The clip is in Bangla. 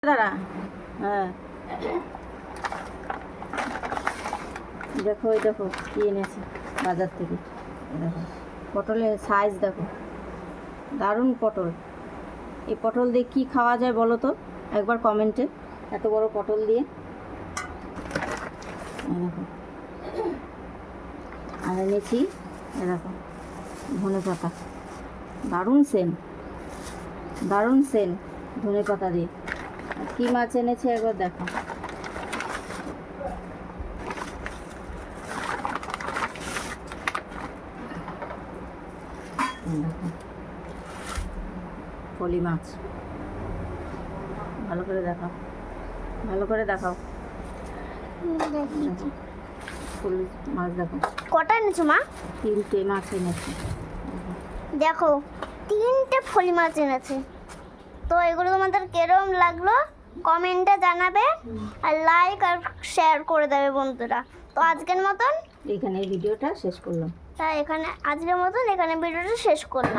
দাঁড়া। হ্যাঁ দেখো, এই দেখো কি এনেছি বাজার থেকে। দেখো পটলের সাইজ দেখো, দারুণ পটল। এই পটল দিয়ে কী খাওয়া যায় বলো তো একবার কমেন্টে, এত বড় পটল দিয়ে। দেখো আর এনেছি এরকম ধনে পাতা, দারুণ সেন্ট, দারুণ সেন্ট ধনে পাতা দিয়ে। আর কী মাছ এনেছে একবার দেখো। দেখো ফলি মাছ, ভালো করে দেখাও, ভালো করে দেখাও। ফলি মাছ দেখো। কটা এনেছো মা? 3টে মাছ এনেছি। দেখো 3টে ফলি মাছ এনেছে। তো এগুলো তোমাদের কেরম লাগলো কমেন্টে জানাবে, আর লাইক আর শেয়ার করে দেবে বন্ধুরা। তো আজকের মতন এখানে ভিডিওটা শেষ করলাম। আজকের মতন এখানে ভিডিওটা শেষ করলাম।